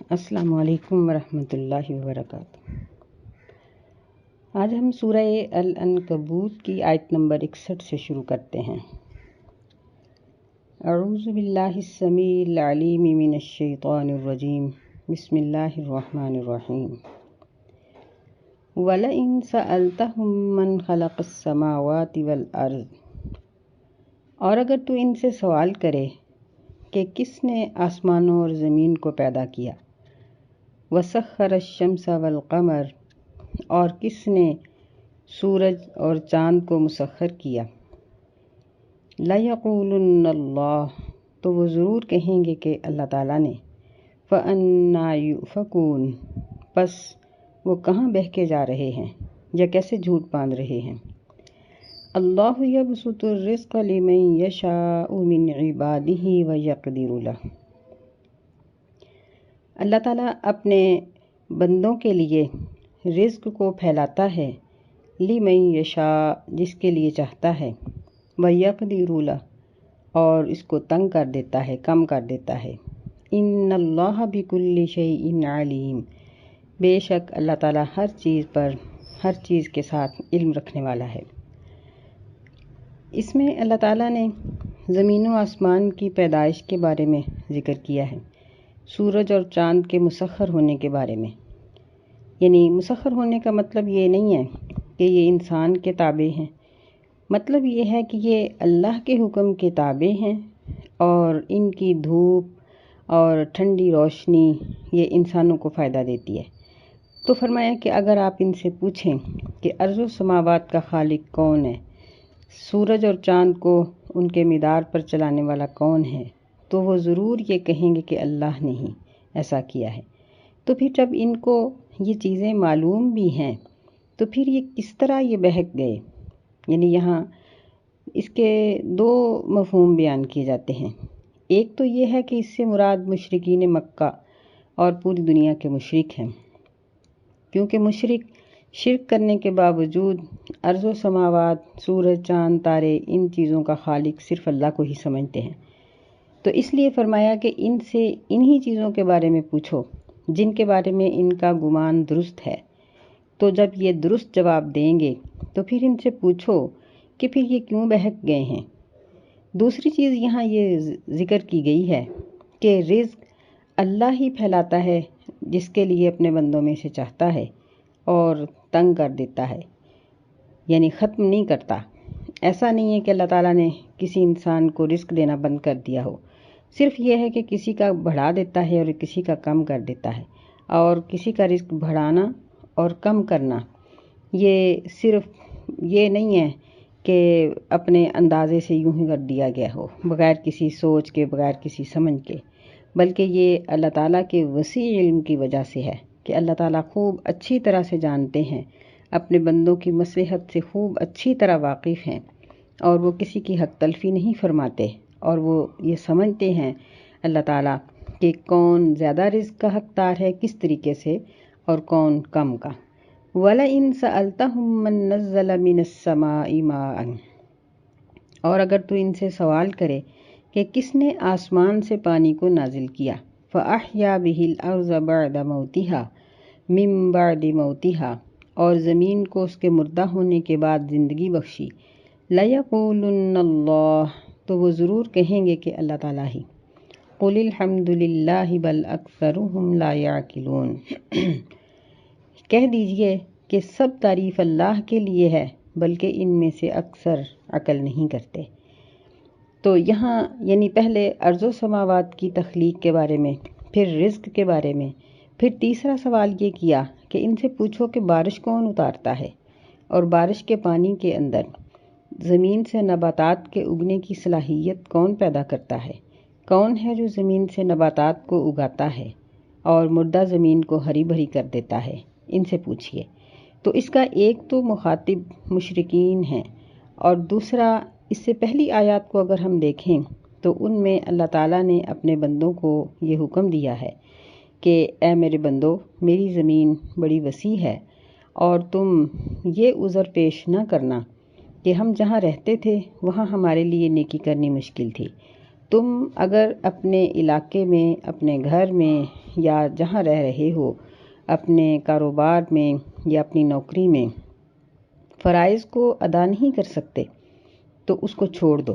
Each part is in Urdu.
السلام علیکم ورحمۃ اللہ وبرکاتہ۔ آج ہم سورہ العنکبوت کی آیت نمبر 61 سے شروع کرتے ہیں۔ اعوذ باللہ السمیع العلیم من الشیطان الرجیم، بسم اللہ الرحمن الرحیم۔ وَلَئِن سَأَلْتَهُم مَّنْ خَلَقَ السَّمَاوَاتِ وَالْأَرْضَ، اور اگر تو ان سے سوال کرے کہ کس نے آسمانوں اور زمین کو پیدا کیا، وَسَخَّرَ الشَّمْسَ وَالْقَمَرَ، اور کس نے سورج اور چاند کو مسخر کیا، لَيَقُولُنَّ اللَّهُ، تو وہ ضرور کہیں گے کہ اللہ تعالیٰ نے، فَأَنَّىٰ يُؤْفَكُونَ، پس وہ کہاں بہکے جا رہے ہیں یا کیسے جھوٹ باندھ رہے ہیں۔ اللہ یبسط الرزق لمن یشاء من عبادہ ویقدر لہ، اللہ تعالیٰ اپنے بندوں کے لیے رزق کو پھیلاتا ہے، لمن یشاء، جس کے لیے چاہتا ہے، ویقدر لہ، اور اس کو تنگ کر دیتا ہے، کم کر دیتا ہے۔ ان اللہ بکل شیء علیم، بے شک اللہ تعالیٰ ہر چیز کے ساتھ علم رکھنے والا ہے۔ اس میں اللہ تعالیٰ نے زمین و آسمان کی پیدائش کے بارے میں ذکر کیا ہے، سورج اور چاند کے مسخر ہونے کے بارے میں۔ یعنی مسخر ہونے کا مطلب یہ نہیں ہے کہ یہ انسان کے تابع ہیں، مطلب یہ ہے کہ یہ اللہ کے حکم کے تابع ہیں، اور ان کی دھوپ اور ٹھنڈی روشنی یہ انسانوں کو فائدہ دیتی ہے۔ تو فرمایا کہ اگر آپ ان سے پوچھیں کہ ارض و سماوات کا خالق کون ہے، سورج اور چاند کو ان کے مدار پر چلانے والا کون ہے، تو وہ ضرور یہ کہیں گے کہ اللہ نے ہی ایسا کیا ہے۔ تو پھر جب ان کو یہ چیزیں معلوم بھی ہیں تو پھر یہ کس طرح یہ بہک گئے؟ یعنی یہاں اس کے دو مفہوم بیان کیے جاتے ہیں۔ ایک تو یہ ہے کہ اس سے مراد مشرکین مکہ اور پوری دنیا کے مشرک ہیں، کیونکہ مشرک شرک کرنے کے باوجود ارض و سماوات، سورج، چاند، تارے، ان چیزوں کا خالق صرف اللہ کو ہی سمجھتے ہیں۔ تو اس لیے فرمایا کہ ان سے انہی چیزوں کے بارے میں پوچھو جن کے بارے میں ان کا گمان درست ہے۔ تو جب یہ درست جواب دیں گے تو پھر ان سے پوچھو کہ پھر یہ کیوں بہک گئے ہیں۔ دوسری چیز یہاں یہ ذکر کی گئی ہے کہ رزق اللہ ہی پھیلاتا ہے جس کے لیے اپنے بندوں میں سے چاہتا ہے، اور تنگ کر دیتا ہے، یعنی ختم نہیں کرتا۔ ایسا نہیں ہے کہ اللہ تعالیٰ نے کسی انسان کو رزق دینا بند کر دیا ہو، صرف یہ ہے کہ کسی کا بڑھا دیتا ہے اور کسی کا کم کر دیتا ہے، اور کسی کا رزق بڑھانا اور کم کرنا یہ صرف یہ نہیں ہے کہ اپنے اندازے سے یوں ہی کر دیا گیا ہو، بغیر کسی سوچ کے، بغیر کسی سمجھ کے، بلکہ یہ اللہ تعالیٰ کے وسیع علم کی وجہ سے ہے کہ اللہ تعالیٰ خوب اچھی طرح سے جانتے ہیں، اپنے بندوں کی مصلحت سے خوب اچھی طرح واقف ہیں، اور وہ کسی کی حق تلفی نہیں فرماتے، اور وہ یہ سمجھتے ہیں اللہ تعالیٰ کہ کون زیادہ رزق کا حقدار ہے کس طریقے سے، اور کون کم کا۔ وَلَئِن سَأَلْتَهُم مَّن نَّزَّلَ مِنَ السَّمَاءِ مَاءً، اور اگر تو ان سے سوال کرے کہ کس نے آسمان سے پانی کو نازل کیا، فَأَحْيَا بِهِ الْأَرْضَ بَعْدَ مَوْتِهَا مِن بَعْدِ مَوْتِهَا، اور زمین کو اس کے مردہ ہونے کے بعد زندگی بخشی، لَيَقُولُنَّ اللَّهُ، تو وہ ضرور کہیں گے کہ اللہ تعالیٰ ہی۔ قُلِ الْحَمْدُ لِلَّهِ بَلْ أَكْثَرُهُمْ لَا يَعْقِلُونَ، کہہ دیجئے کہ سب تعریف اللہ کے لیے ہے، بلکہ ان میں سے اکثر عقل نہیں کرتے۔ تو یہاں یعنی پہلے ارض و سماوات کی تخلیق کے بارے میں، پھر رزق کے بارے میں، پھر تیسرا سوال یہ کیا کہ ان سے پوچھو کہ بارش کون اتارتا ہے، اور بارش کے پانی کے اندر زمین سے نباتات کے اگنے کی صلاحیت کون پیدا کرتا ہے، کون ہے جو زمین سے نباتات کو اگاتا ہے اور مردہ زمین کو ہری بھری کر دیتا ہے، ان سے پوچھئے۔ تو اس کا ایک تو مخاطب مشرکین ہیں، اور دوسرا اس سے پہلی آیات کو اگر ہم دیکھیں تو ان میں اللہ تعالیٰ نے اپنے بندوں کو یہ حکم دیا ہے کہ اے میرے بندو، میری زمین بڑی وسیع ہے، اور تم یہ عذر پیش نہ کرنا کہ ہم جہاں رہتے تھے وہاں ہمارے لیے نیکی کرنی مشکل تھی، تم اگر اپنے علاقے میں، اپنے گھر میں یا جہاں رہ رہے ہو، اپنے کاروبار میں یا اپنی نوکری میں فرائض کو ادا نہیں کر سکتے تو اس کو چھوڑ دو۔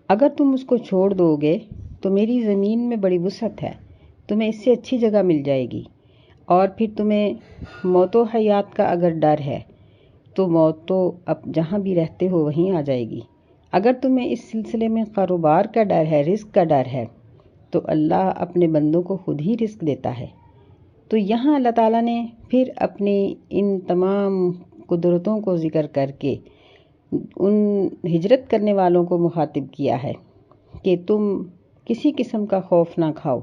اگر تم اس کو چھوڑ دو گے تو میری زمین میں بڑی وسعت ہے، تمہیں اس سے اچھی جگہ مل جائے گی، اور پھر تمہیں موت و حیات کا اگر ڈر ہے تو موت تو اب جہاں بھی رہتے ہو وہیں آ جائے گی۔ اگر تمہیں اس سلسلے میں کاروبار کا ڈر ہے، رزق کا ڈر ہے، تو اللہ اپنے بندوں کو خود ہی رزق دیتا ہے۔ تو یہاں اللہ تعالیٰ نے پھر اپنی ان تمام قدرتوں کو ذکر کر کے ان ہجرت کرنے والوں کو مخاطب کیا ہے کہ تم کسی قسم کا خوف نہ کھاؤ،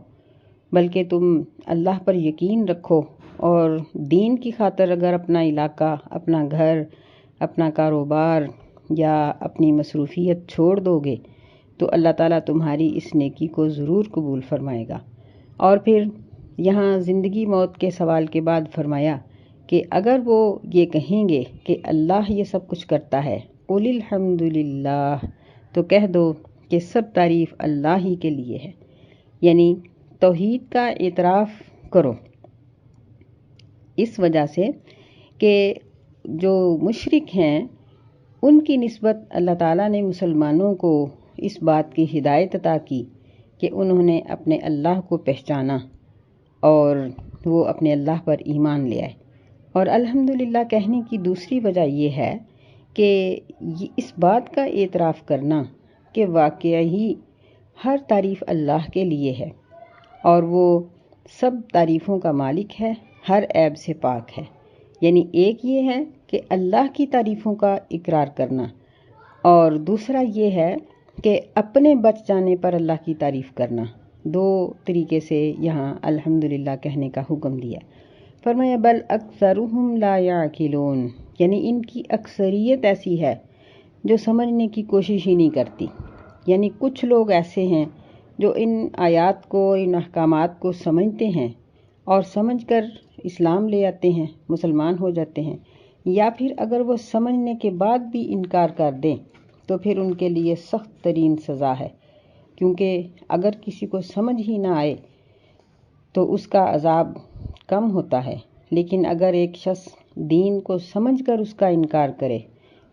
بلکہ تم اللہ پر یقین رکھو، اور دین کی خاطر اگر اپنا علاقہ، اپنا گھر، اپنا کاروبار یا اپنی مصروفیت چھوڑ دو گے تو اللہ تعالیٰ تمہاری اس نیکی کو ضرور قبول فرمائے گا۔ اور پھر یہاں زندگی موت کے سوال کے بعد فرمایا کہ اگر وہ یہ کہیں گے کہ اللہ یہ سب کچھ کرتا ہے، قُلِ الْحَمْدُ لِلَّهِ، تو کہہ دو کہ سب تعریف اللہ ہی کے لیے ہے، یعنی توحید کا اعتراف کرو، اس وجہ سے کہ جو مشرک ہیں ان کی نسبت اللہ تعالیٰ نے مسلمانوں کو اس بات کی ہدایت عطا کی کہ انہوں نے اپنے اللہ کو پہچانا اور وہ اپنے اللہ پر ایمان لے آئے۔ اور الحمدللہ کہنے کی دوسری وجہ یہ ہے کہ اس بات کا اعتراف کرنا کہ واقعی ہر تعریف اللہ کے لیے ہے اور وہ سب تعریفوں کا مالک ہے، ہر عیب سے پاک ہے۔ یعنی ایک یہ ہے کہ اللہ کی تعریفوں کا اقرار کرنا، اور دوسرا یہ ہے کہ اپنے بچ جانے پر اللہ کی تعریف کرنا۔ دو طریقے سے یہاں الحمدللہ کہنے کا حکم دیا۔ فرمایا بل اکثرهم لا یعقلون، یعنی ان کی اکثریت ایسی ہے جو سمجھنے کی کوشش ہی نہیں کرتی۔ یعنی کچھ لوگ ایسے ہیں جو ان آیات کو، ان احکامات کو سمجھتے ہیں اور سمجھ کر اسلام لے آتے ہیں، مسلمان ہو جاتے ہیں، یا پھر اگر وہ سمجھنے کے بعد بھی انکار کر دیں تو پھر ان کے لیے سخت ترین سزا ہے، کیونکہ اگر کسی کو سمجھ ہی نہ آئے تو اس کا عذاب کم ہوتا ہے، لیکن اگر ایک شخص دین کو سمجھ کر اس کا انکار کرے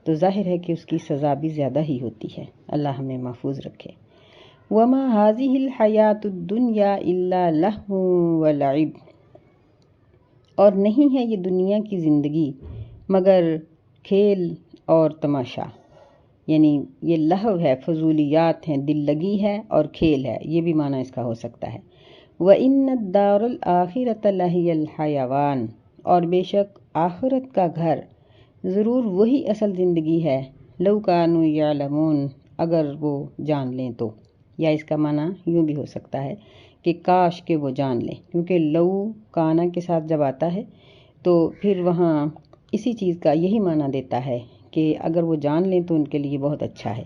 تو ظاہر ہے کہ اس کی سزا بھی زیادہ ہی ہوتی ہے۔ اللہ ہمیں محفوظ رکھے۔ وَمَا هَذِهِ الْحَيَاةُ الدُّنْيَا إِلَّا لَهْوٌ وَلَعِبٌ، اور نہیں ہے یہ دنیا کی زندگی مگر کھیل اور تماشا، یعنی یہ لہو ہے، فضولیات ہیں، دل لگی ہے اور کھیل ہے، یہ بھی معنی اس کا ہو سکتا ہے۔ وَإِنَّ الدَّارَ الْآخِرَةَ لَهِيَ الْحَيَوَانُ، اور بے شک آخرت کا گھر ضرور وہی اصل زندگی ہے، لَوْ كَانُوا يَعْلَمُونَ، اگر وہ جان لیں تو، یا اس کا معنی یوں بھی ہو سکتا ہے کہ کاش کہ وہ جان لیں، کیونکہ لو کانا کے ساتھ جب آتا ہے تو پھر وہاں اسی چیز کا یہی معنی دیتا ہے کہ اگر وہ جان لیں تو ان کے لیے بہت اچھا ہے۔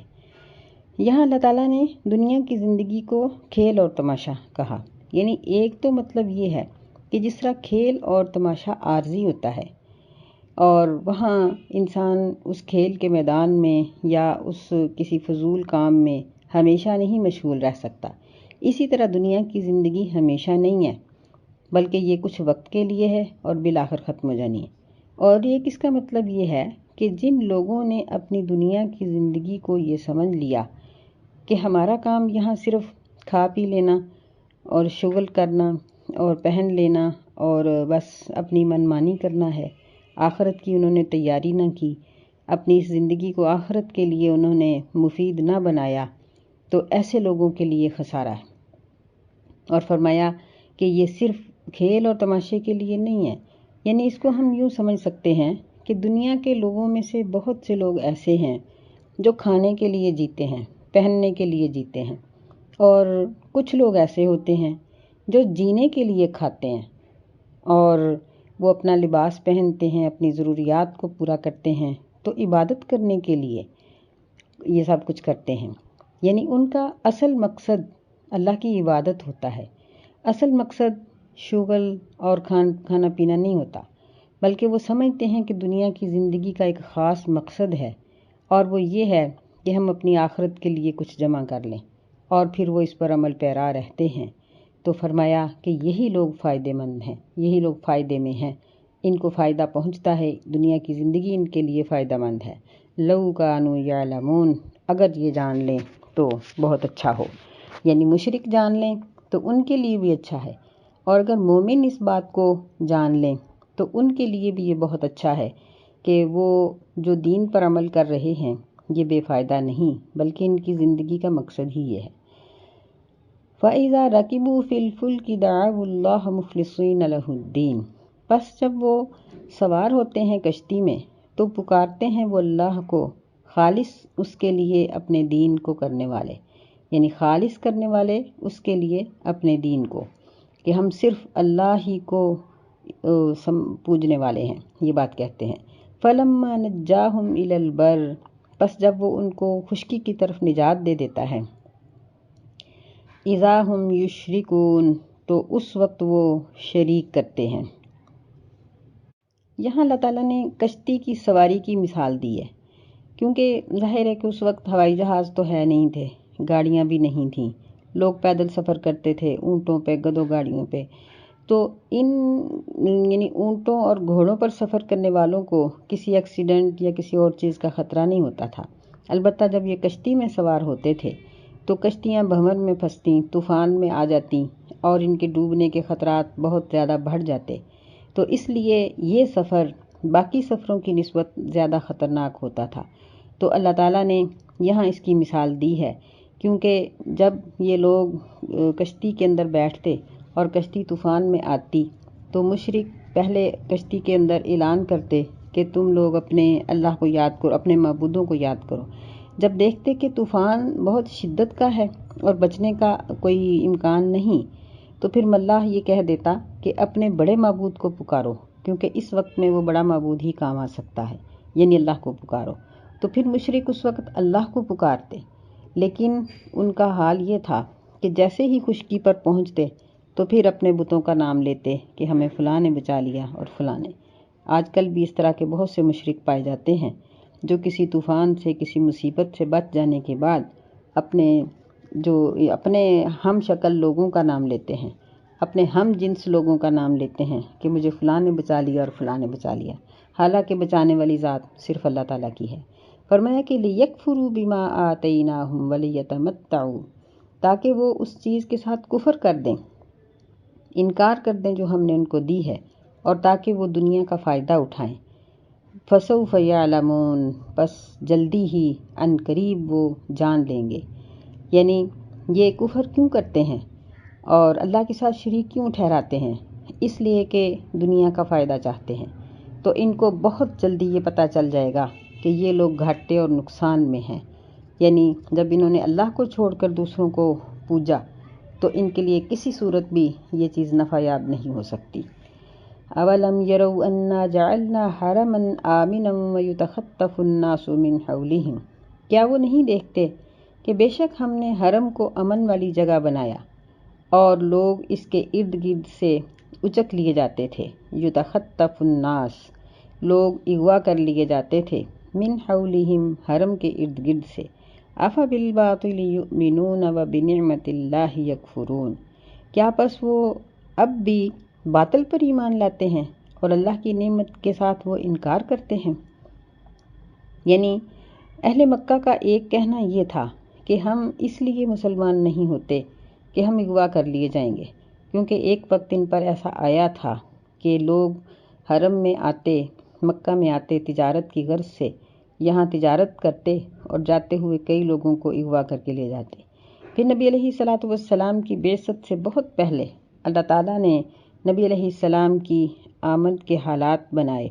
یہاں اللہ تعالیٰ نے دنیا کی زندگی کو کھیل اور تماشا کہا، یعنی ایک تو مطلب یہ ہے کہ جس طرح کھیل اور تماشا عارضی ہوتا ہے اور وہاں انسان اس کھیل کے میدان میں یا اس کسی فضول کام میں ہمیشہ نہیں مشغول رہ سکتا، اسی طرح دنیا کی زندگی ہمیشہ نہیں ہے، بلکہ یہ کچھ وقت کے لیے ہے اور بالآخر ختم ہو جانی ہے۔ اور ایک اس کا مطلب یہ ہے کہ جن لوگوں نے اپنی دنیا کی زندگی کو یہ سمجھ لیا کہ ہمارا کام یہاں صرف کھا پی لینا اور شغل کرنا اور پہن لینا اور بس اپنی منمانی کرنا ہے، آخرت کی انہوں نے تیاری نہ کی، اپنی اس زندگی کو آخرت کے لیے انہوں نے مفید نہ بنایا، تو ایسے لوگوں کے لیے خسارہ ہے۔ اور فرمایا کہ یہ صرف کھیل اور تماشے کے لیے نہیں ہے، یعنی اس کو ہم یوں سمجھ سکتے ہیں کہ دنیا کے لوگوں میں سے بہت سے لوگ ایسے ہیں جو کھانے کے لیے جیتے ہیں، پہننے کے لیے جیتے ہیں، اور کچھ لوگ ایسے ہوتے ہیں جو جینے کے لیے کھاتے ہیں اور وہ اپنا لباس پہنتے ہیں، اپنی ضروریات کو پورا کرتے ہیں، تو عبادت کرنے کے لیے یہ سب کچھ کرتے ہیں، یعنی ان کا اصل مقصد اللہ کی عبادت ہوتا ہے، اصل مقصد شغل اور کھانا پینا نہیں ہوتا، بلکہ وہ سمجھتے ہیں کہ دنیا کی زندگی کا ایک خاص مقصد ہے اور وہ یہ ہے کہ ہم اپنی آخرت کے لیے کچھ جمع کر لیں، اور پھر وہ اس پر عمل پیرا رہتے ہیں، تو فرمایا کہ یہی لوگ فائدے مند ہیں، یہی لوگ فائدے میں ہیں، ان کو فائدہ پہنچتا ہے، دنیا کی زندگی ان کے لیے فائدہ مند ہے۔ لو کانوا یعلمون، اگر یہ جان لیں تو بہت اچھا ہو، یعنی مشرک جان لیں تو ان کے لیے بھی اچھا ہے، اور اگر مومن اس بات کو جان لیں تو ان کے لیے بھی یہ بہت اچھا ہے کہ وہ جو دین پر عمل کر رہے ہیں یہ بے فائدہ نہیں، بلکہ ان کی زندگی کا مقصد ہی یہ ہے۔ فَإِذَا رَكِبُوا فِي الْفُلْكِ دَعَوُا اللَّهَ مُخْلِصِينَ لَهُ الدِّينَ، پس جب وہ سوار ہوتے ہیں کشتی میں تو پکارتے ہیں وہ اللہ کو خالص اس کے لیے اپنے دین کو کرنے والے، یعنی خالص کرنے والے اس کے لیے اپنے دین کو، کہ ہم صرف اللہ ہی کو پوجنے والے ہیں، یہ بات کہتے ہیں۔ فَلَمَّا نَجَّاهُمْ إِلَى الْبَرِّ، پس جب وہ ان کو خشکی کی طرف نجات دے دیتا ہے، اِذَا هُمْ يُشْرِكُونَ، تو اس وقت وہ شریک کرتے ہیں۔ یہاں اللہ تعالیٰ نے کشتی کی سواری کی مثال دی ہے، کیونکہ ظاہر ہے کہ اس وقت ہوائی جہاز تو ہے نہیں تھے، گاڑیاں بھی نہیں تھیں، لوگ پیدل سفر کرتے تھے، اونٹوں پہ، گدھوں گاڑیوں پہ، تو یعنی اونٹوں اور گھوڑوں پر سفر کرنے والوں کو کسی ایکسیڈنٹ یا کسی اور چیز کا خطرہ نہیں ہوتا تھا۔ البتہ جب یہ کشتی میں سوار ہوتے تھے تو کشتیاں بھنور میں پھنستیں، طوفان میں آ جاتیں اور ان کے ڈوبنے کے خطرات بہت زیادہ بڑھ جاتے، تو اس لیے یہ سفر باقی سفروں کی نسبت زیادہ خطرناک ہوتا تھا۔ تو اللہ تعالیٰ نے یہاں اس کی مثال دی ہے، کیونکہ جب یہ لوگ کشتی کے اندر بیٹھتے اور کشتی طوفان میں آتی تو مشرک پہلے کشتی کے اندر اعلان کرتے کہ تم لوگ اپنے اللہ کو یاد کرو، اپنے معبودوں کو یاد کرو۔ جب دیکھتے کہ طوفان بہت شدت کا ہے اور بچنے کا کوئی امکان نہیں، تو پھر ملاح یہ کہہ دیتا کہ اپنے بڑے معبود کو پکارو، کیونکہ اس وقت میں وہ بڑا معبود ہی کام آ سکتا ہے، یعنی اللہ کو پکارو۔ تو پھر مشرک اس وقت اللہ کو پکارتے، لیکن ان کا حال یہ تھا کہ جیسے ہی خشکی پر پہنچتے تو پھر اپنے بتوں کا نام لیتے کہ ہمیں فلاں نے بچا لیا اور فلاں نے۔ آج کل بھی اس طرح کے بہت سے مشرک پائے جاتے ہیں جو کسی طوفان سے، کسی مصیبت سے بچ جانے کے بعد اپنے ہم شکل لوگوں کا نام لیتے ہیں، اپنے ہم جنس لوگوں کا نام لیتے ہیں کہ مجھے فلاں نے بچا لیا اور فلاں نے بچا لیا، حالانکہ بچانے والی ذات صرف اللہ تعالیٰ کی ہے۔ فرمایا کہ لِيَكْفُرُوا بِمَا آتَيْنَاهُمْ وَلِيَتَمَتَّعُوا، تاکہ وہ اس چیز کے ساتھ کفر کر دیں، انکار کر دیں جو ہم نے ان کو دی ہے، اور تاکہ وہ دنیا کا فائدہ اٹھائیں۔ فَسَوْفَ يَعْلَمُونَ، پس جلدی ہی ان قریب وہ جان لیں گے، یعنی یہ کفر کیوں کرتے ہیں اور اللہ کے ساتھ شریک کیوں ٹھہراتے ہیں؟ اس لیے کہ دنیا کا فائدہ چاہتے ہیں، تو ان کو بہت جلدی یہ پتہ چل جائے گا کہ یہ لوگ گھاٹے اور نقصان میں ہیں، یعنی جب انہوں نے اللہ کو چھوڑ کر دوسروں کو پوجا تو ان کے لیے کسی صورت بھی یہ چیز نفع یاب نہیں ہو سکتی۔ اولم یروا انا جعلنا حرما آمنا ویتخطف الناس من حولهم، کیا وہ نہیں دیکھتے کہ بے شک ہم نے حرم کو امن والی جگہ بنایا اور لوگ اس کے ارد گرد سے اچک لیے جاتے تھے، یتخطف الناس، لوگ اغوا کر لیے جاتے تھے، من حولهم، حرم کے ارد گرد سے۔ افبالباطل یؤمنون وبنعمت اللہ یکفرون، کیا پس وہ اب بھی باطل پر ایمان لاتے ہیں اور اللہ کی نعمت کے ساتھ وہ انکار کرتے ہیں؟ یعنی اہل مکہ کا ایک کہنا یہ تھا کہ ہم اس لیے مسلمان نہیں ہوتے کہ ہم اغوا کر لیے جائیں گے، کیونکہ ایک وقت ان پر ایسا آیا تھا کہ لوگ حرم میں آتے، مکہ میں آتے تجارت کی غرض سے، یہاں تجارت کرتے اور جاتے ہوئے کئی لوگوں کو اغوا کر کے لے جاتے۔ پھر نبی علیہ الصلاۃ والسلام کی بعثت سے بہت پہلے اللہ تعالیٰ نے نبی علیہ السلام کی آمد کے حالات بنائے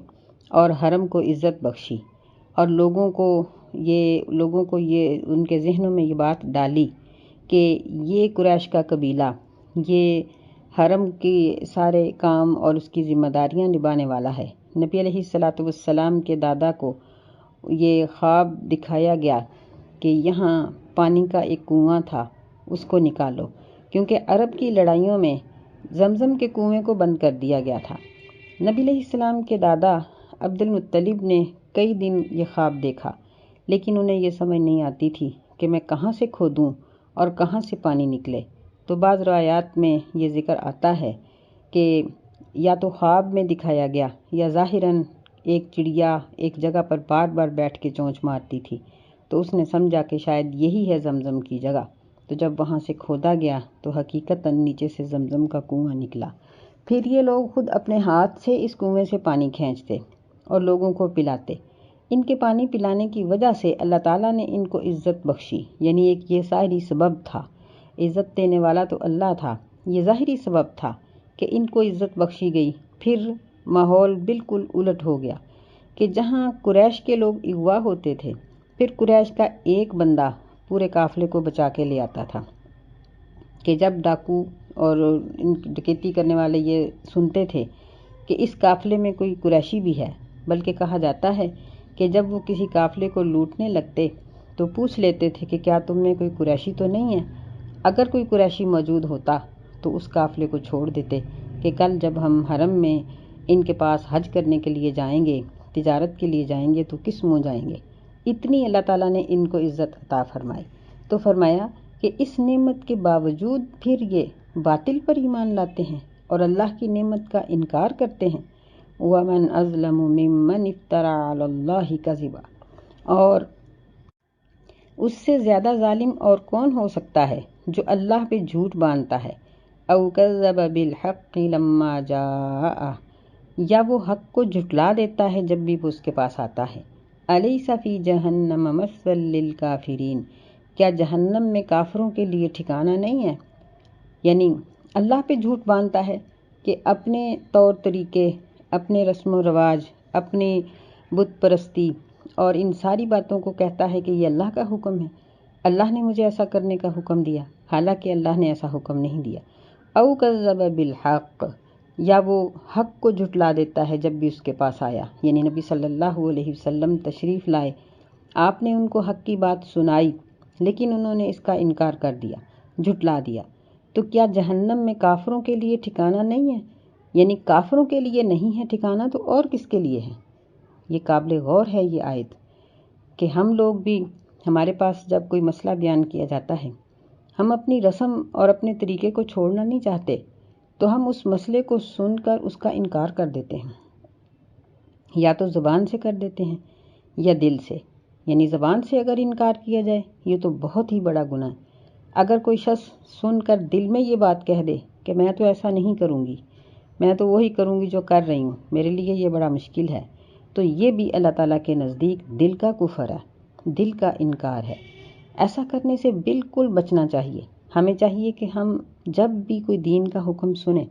اور حرم کو عزت بخشی، اور لوگوں کو یہ ان کے ذہنوں میں یہ بات ڈالی کہ یہ قریش کا قبیلہ یہ حرم کی سارے کام اور اس کی ذمہ داریاں نبھانے والا ہے۔ نبی علیہ الصلاۃ والسلام کے دادا کو یہ خواب دکھایا گیا کہ یہاں پانی کا ایک کنواں تھا، اس کو نکالو، کیونکہ عرب کی لڑائیوں میں زمزم کے کنویں کو بند کر دیا گیا تھا۔ نبی علیہ السلام کے دادا عبد المطلب نے کئی دن یہ خواب دیکھا، لیکن انہیں یہ سمجھ نہیں آتی تھی کہ میں کہاں سے کھودوں اور کہاں سے پانی نکلے؟ تو بعض روایات میں یہ ذکر آتا ہے کہ یا تو خواب میں دکھایا گیا یا ظاہراً ایک چڑیا ایک جگہ پر بار بار بیٹھ کے چونچ مارتی تھی، تو اس نے سمجھا کہ شاید یہی ہے زمزم کی جگہ۔ تو جب وہاں سے کھودا گیا تو حقیقتاً نیچے سے زمزم کا کنواں نکلا۔ پھر یہ لوگ خود اپنے ہاتھ سے اس کنویں سے پانی کھینچتے اور لوگوں کو پلاتے۔ ان کے پانی پلانے کی وجہ سے اللہ تعالیٰ نے ان کو عزت بخشی، یعنی ایک یہ ظاہری سبب تھا، عزت دینے والا تو اللہ تھا، یہ ظاہری سبب تھا کہ ان کو عزت بخشی گئی۔ پھر ماحول بالکل الٹ ہو گیا کہ جہاں قریش کے لوگ اغوا ہوتے تھے، پھر قریش کا ایک بندہ پورے قافلے کو بچا کے لے آتا تھا کہ جب ڈاکو اور ان ڈکیتی کرنے والے یہ سنتے تھے کہ اس قافلے میں کوئی قریشی بھی ہے، بلکہ کہا جاتا ہے کہ جب وہ کسی قافلے کو لوٹنے لگتے تو پوچھ لیتے تھے کہ کیا تم میں کوئی قریشی تو نہیں ہے؟ اگر کوئی قریشی موجود ہوتا تو اس قافلے کو چھوڑ دیتے کہ کل جب ہم حرم میں ان کے پاس حج کرنے کے لیے جائیں گے، تجارت کے لیے جائیں گے تو کس منہ جائیں گے۔ اتنی اللہ تعالیٰ نے ان کو عزت عطا فرمائی۔ تو فرمایا کہ اس نعمت کے باوجود پھر یہ باطل پر ایمان لاتے ہیں اور اللہ کی نعمت کا انکار کرتے ہیں۔ وَمَنْ أَظْلَمُ مِمَّنِ افْتَرَىٰ عَلَى اللَّهِ كَذِبًا، اور اس سے زیادہ ظالم اور کون ہو سکتا ہے جو اللہ پہ جھوٹ باندھتا ہے۔ أَوْ كَذَّبَ بِالْحَقِّ لَمَّا جَاءَهُ، یا وہ حق کو جھٹلا دیتا ہے جب بھی وہ اس کے پاس آتا ہے۔ أَلَيْسَ فِي جَهَنَّمَ مَثْوًى لِّلْكَافِرِينَ، کیا جہنم میں کافروں کے لیے ٹھکانہ نہیں ہے؟ یعنی اللہ پہ جھوٹ باندھتا ہے کہ اپنے طور طریقے، اپنے رسم و رواج، اپنی بت پرستی اور ان ساری باتوں کو کہتا ہے کہ یہ اللہ کا حکم ہے، اللہ نے مجھے ایسا کرنے کا حکم دیا، حالانکہ اللہ نے ایسا حکم نہیں دیا۔ او کذب بالحق، یا وہ حق کو جھٹلا دیتا ہے جب بھی اس کے پاس آیا، یعنی نبی صلی اللہ علیہ وسلم تشریف لائے، آپ نے ان کو حق کی بات سنائی لیکن انہوں نے اس کا انکار کر دیا، جھٹلا دیا۔ تو کیا جہنم میں کافروں کے لیے ٹھکانہ نہیں ہے؟ یعنی کافروں کے لیے نہیں ہے ٹھکانہ تو اور کس کے لیے ہے؟ یہ قابل غور ہے یہ آیت، کہ ہم لوگ بھی، ہمارے پاس جب کوئی مسئلہ بیان کیا جاتا ہے، ہم اپنی رسم اور اپنے طریقے کو چھوڑنا نہیں چاہتے، تو ہم اس مسئلے کو سن کر اس کا انکار کر دیتے ہیں، یا تو زبان سے کر دیتے ہیں یا دل سے۔ یعنی زبان سے اگر انکار کیا جائے یہ تو بہت ہی بڑا گناہ ہے۔ اگر کوئی شخص سن کر دل میں یہ بات کہہ دے کہ میں تو ایسا نہیں کروں گی، میں تو وہی کروں گی جو کر رہی ہوں، میرے لیے یہ بڑا مشکل ہے، تو یہ بھی اللہ تعالیٰ کے نزدیک دل کا کفر ہے، دل کا انکار ہے۔ ایسا کرنے سے بالکل بچنا چاہیے۔ ہمیں چاہیے کہ ہم جب بھی کوئی دین کا حکم سنیں،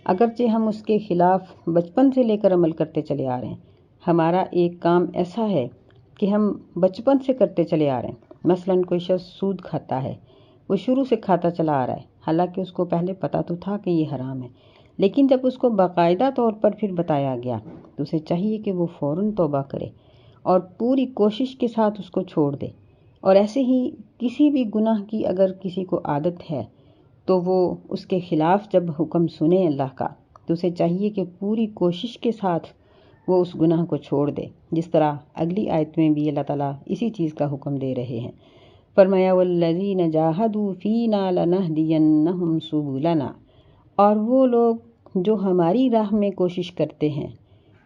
اگرچہ ہم اس کے خلاف بچپن سے لے کر عمل کرتے چلے آ رہے ہیں، ہمارا ایک کام ایسا ہے کہ ہم بچپن سے کرتے چلے آ رہے ہیں۔ مثلاً کوئی شخص سود کھاتا ہے، وہ شروع سے کھاتا چلا آ رہا ہے، حالانکہ اس کو پہلے پتہ تو تھا کہ یہ حرام ہے، لیکن جب اس کو باقاعدہ طور پر پھر بتایا گیا تو اسے چاہیے کہ وہ فوراً توبہ کرے اور پوری کوشش کے ساتھ اس کو چھوڑ دے۔ اور ایسے ہی کسی بھی گناہ کی اگر کسی کو عادت ہے تو وہ اس کے خلاف جب حکم سنے اللہ کا تو اسے چاہیے کہ پوری کوشش کے ساتھ وہ اس گناہ کو چھوڑ دے، جس طرح اگلی آیت میں بھی اللہ تعالیٰ اسی چیز کا حکم دے رہے ہیں۔ فرمایا والذین جاہدوا فینا لنہدینہم سبلنا، اور وہ لوگ جو ہماری راہ میں کوشش کرتے ہیں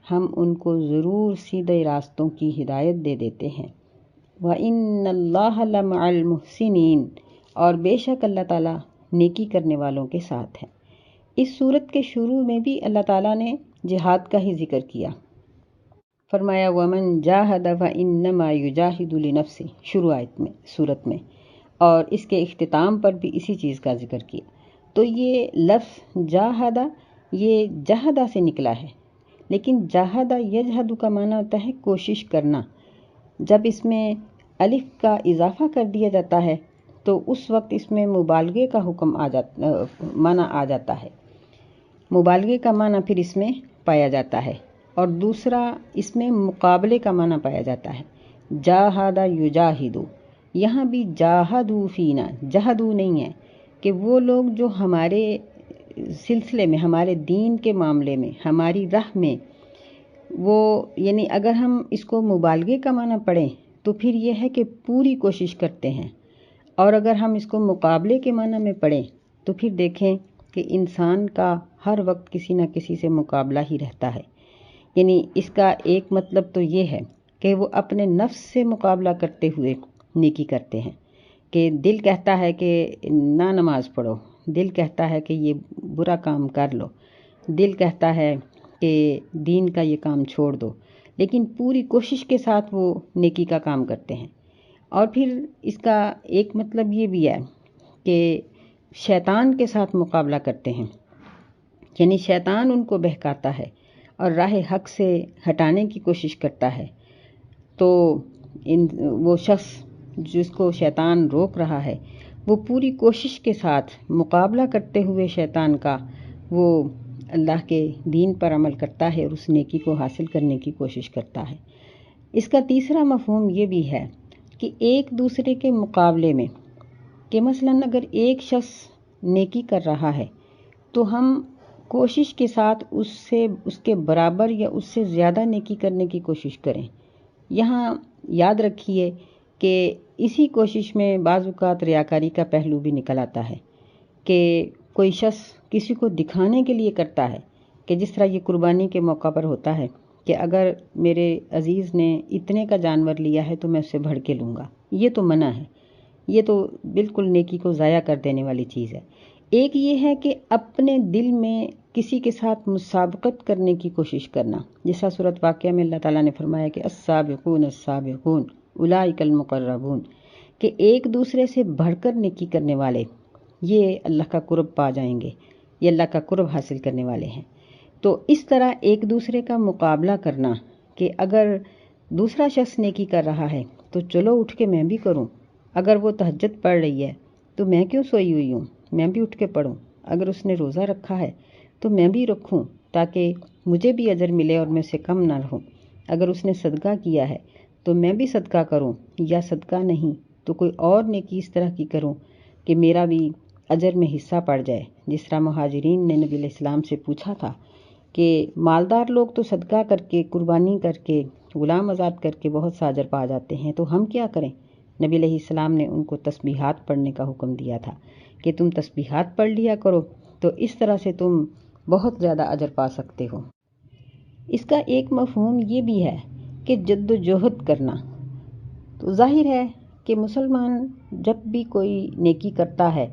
ہم ان کو ضرور سیدھے راستوں کی ہدایت دے دیتے ہیں۔ وَإِنَّ اللَّهَ لَمَعَ الْمُحْسِنِينَ، اور بے شک اللہ تعالیٰ نیکی کرنے والوں کے ساتھ ہے۔ اس صورت کے شروع میں بھی اللہ تعالیٰ نے جہاد کا ہی ذکر کیا۔ فرمایا وَمَنْ جَاهَدَ فَإِنَّمَا يُجَاهِدُ لِنَفْسِهِ، شروع آیت میں، صورت میں، اور اس کے اختتام پر بھی اسی چیز کا ذکر کیا۔ تو یہ لفظ جاہدہ یہ جہدہ سے نکلا ہے، لیکن جاہدہ یجہد کا معنی ہوتا ہے کوشش کرنا۔ جب اس میں الف کا اضافہ کر دیا جاتا ہے تو اس وقت اس میں مبالغے کا حکم معنی آ جاتا ہے، مبالغے کا معنی پھر اس میں پایا جاتا ہے، اور دوسرا اس میں مقابلے کا معنی پایا جاتا ہے۔ جاہدہ یجاہدو، یہاں بھی جاہدو فینا، جہدو نہیں ہے، کہ وہ لوگ جو ہمارے سلسلے میں، ہمارے دین کے معاملے میں، ہماری راہ میں، وہ یعنی اگر ہم اس کو مبالغے کا معنی پڑھیں تو پھر یہ ہے کہ پوری کوشش کرتے ہیں، اور اگر ہم اس کو مقابلے کے معنی میں پڑھیں تو پھر دیکھیں کہ انسان کا ہر وقت کسی نہ کسی سے مقابلہ ہی رہتا ہے. یعنی اس کا ایک مطلب تو یہ ہے کہ وہ اپنے نفس سے مقابلہ کرتے ہوئے نیکی کرتے ہیں، کہ دل کہتا ہے کہ نہ نماز پڑھو، دل کہتا ہے کہ یہ برا کام کر لو، دل کہتا ہے کہ دین کا یہ کام چھوڑ دو، لیکن پوری کوشش کے ساتھ وہ نیکی کا کام کرتے ہیں. اور پھر اس کا ایک مطلب یہ بھی ہے کہ شیطان کے ساتھ مقابلہ کرتے ہیں، یعنی شیطان ان کو بہکاتا ہے اور راہ حق سے ہٹانے کی کوشش کرتا ہے. تو وہ شخص جس کو شیطان روک رہا ہے وہ پوری کوشش کے ساتھ مقابلہ کرتے ہوئے شیطان کا وہ اللہ کے دین پر عمل کرتا ہے اور اس نیکی کو حاصل کرنے کی کوشش کرتا ہے. اس کا تیسرا مفہوم یہ بھی ہے کہ ایک دوسرے کے مقابلے میں، کہ مثلاً اگر ایک شخص نیکی کر رہا ہے تو ہم کوشش کے ساتھ اس کے برابر یا اس سے زیادہ نیکی کرنے کی کوشش کریں. یہاں یاد رکھیے کہ اسی کوشش میں بعض اوقات ریاکاری کا پہلو بھی نکل آتا ہے، کہ کوئی شخص کسی کو دکھانے کے لیے کرتا ہے، کہ جس طرح یہ قربانی کے موقع پر ہوتا ہے کہ اگر میرے عزیز نے اتنے کا جانور لیا ہے تو میں اسے بڑھ کے لوں گا. یہ تو منع ہے، یہ تو بالکل نیکی کو ضائع کر دینے والی چیز ہے. ایک یہ ہے کہ اپنے دل میں کسی کے ساتھ مسابقت کرنے کی کوشش کرنا، جیسا سورۃ واقعہ میں اللہ تعالیٰ نے فرمایا کہ السابقون السابقون اولئک المقربون، کہ ایک دوسرے سے بڑھ کر نیکی کرنے والے یہ اللہ کا قرب پا جائیں گے، یہ اللہ کا قرب حاصل کرنے والے ہیں. تو اس طرح ایک دوسرے کا مقابلہ کرنا کہ اگر دوسرا شخص نیکی کر رہا ہے تو چلو اٹھ کے میں بھی کروں، اگر وہ تہجد پڑھ رہی ہے تو میں کیوں سوئی ہوئی ہوں، میں بھی اٹھ کے پڑھوں، اگر اس نے روزہ رکھا ہے تو میں بھی رکھوں تاکہ مجھے بھی اجر ملے اور میں سے کم نہ رہوں، اگر اس نے صدقہ کیا ہے تو میں بھی صدقہ کروں، یا صدقہ نہیں تو کوئی اور نیکی اس طرح کی کروں کہ میرا بھی اجر میں حصہ پڑ جائے. جس طرح مہاجرین نے نبی علیہ السلام سے پوچھا تھا کہ مالدار لوگ تو صدقہ کر کے، قربانی کر کے، غلام آزاد کر کے بہت سا اجر پا جاتے ہیں، تو ہم کیا کریں؟ نبی علیہ السلام نے ان کو تسبیحات پڑھنے کا حکم دیا تھا کہ تم تسبیحات پڑھ لیا کرو، تو اس طرح سے تم بہت زیادہ اجر پا سکتے ہو. اس کا ایک مفہوم یہ بھی ہے کہ جد و جہد کرنا. تو ظاہر ہے کہ مسلمان جب بھی کوئی نیکی کرتا ہے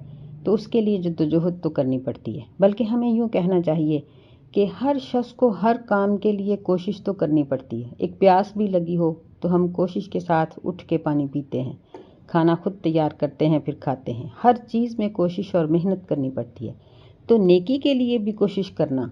تو اس کے لیے جد و جہد تو کرنی پڑتی ہے، بلکہ ہمیں یوں کہنا چاہیے کہ ہر شخص کو ہر کام کے لیے کوشش تو کرنی پڑتی ہے. ایک پیاس بھی لگی ہو تو ہم کوشش کے ساتھ اٹھ کے پانی پیتے ہیں، کھانا خود تیار کرتے ہیں پھر کھاتے ہیں. ہر چیز میں کوشش اور محنت کرنی پڑتی ہے. تو نیکی کے لیے بھی کوشش کرنا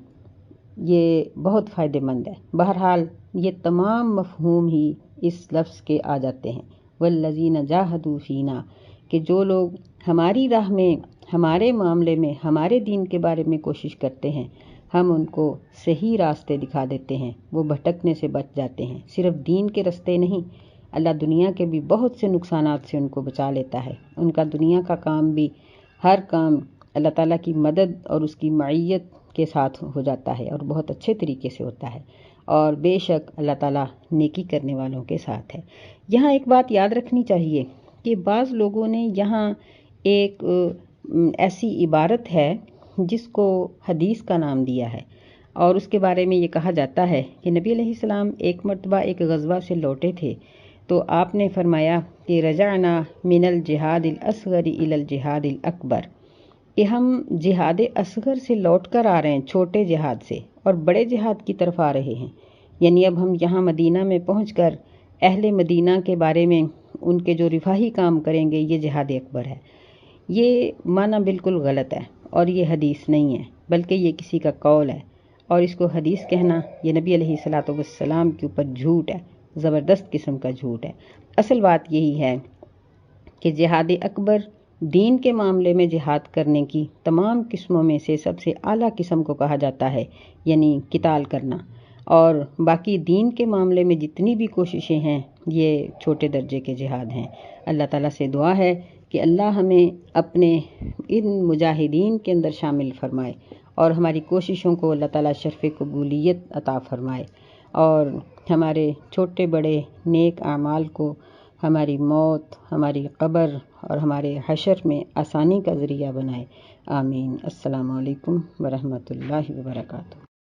یہ بہت فائدہ مند ہے. بہرحال یہ تمام مفہوم ہی اس لفظ کے آ جاتے ہیں والذین جاہدوا فینا، کہ جو لوگ ہماری راہ میں، ہمارے معاملے میں، ہمارے دین کے بارے میں کوشش کرتے ہیں، ہم ان کو صحیح راستے دکھا دیتے ہیں، وہ بھٹکنے سے بچ جاتے ہیں. صرف دین کے راستے نہیں، اللہ دنیا کے بھی بہت سے نقصانات سے ان کو بچا لیتا ہے. ان کا دنیا کا کام بھی، ہر کام اللہ تعالیٰ کی مدد اور اس کی معیت کے ساتھ ہو جاتا ہے اور بہت اچھے طریقے سے ہوتا ہے. اور بے شک اللہ تعالیٰ نیکی کرنے والوں کے ساتھ ہے. یہاں ایک بات یاد رکھنی چاہیے کہ بعض لوگوں نے یہاں ایک ایسی عبارت ہے جس کو حدیث کا نام دیا ہے، اور اس کے بارے میں یہ کہا جاتا ہے کہ نبی علیہ السلام ایک مرتبہ ایک غزوہ سے لوٹے تھے تو آپ نے فرمایا کہ رجعنا من الجہاد الاصغر الی الجہاد الاکبر، کہ ہم جہاد اصغر سے لوٹ کر آ رہے ہیں، چھوٹے جہاد سے، اور بڑے جہاد کی طرف آ رہے ہیں. یعنی اب ہم یہاں مدینہ میں پہنچ کر اہل مدینہ کے بارے میں ان کے جو رفاہی کام کریں گے، یہ جہاد اکبر ہے. یہ معنی بالکل غلط ہے اور یہ حدیث نہیں ہے، بلکہ یہ کسی کا قول ہے، اور اس کو حدیث کہنا یہ نبی علیہ الصلوۃ والسلام کے اوپر جھوٹ ہے، زبردست قسم کا جھوٹ ہے. اصل بات یہی ہے کہ جہاد اکبر دین کے معاملے میں جہاد کرنے کی تمام قسموں میں سے سب سے اعلیٰ قسم کو کہا جاتا ہے، یعنی قتال کرنا. اور باقی دین کے معاملے میں جتنی بھی کوششیں ہیں یہ چھوٹے درجے کے جہاد ہیں. اللہ تعالیٰ سے دعا ہے کہ اللہ ہمیں اپنے ان مجاہدین کے اندر شامل فرمائے اور ہماری کوششوں کو اللہ تعالیٰ شرف قبولیت عطا فرمائے، اور ہمارے چھوٹے بڑے نیک اعمال کو ہماری موت، ہماری قبر اور ہمارے حشر میں آسانی کا ذریعہ بنائے۔ آمین۔ السلام علیکم ورحمۃ اللہ وبرکاتہ۔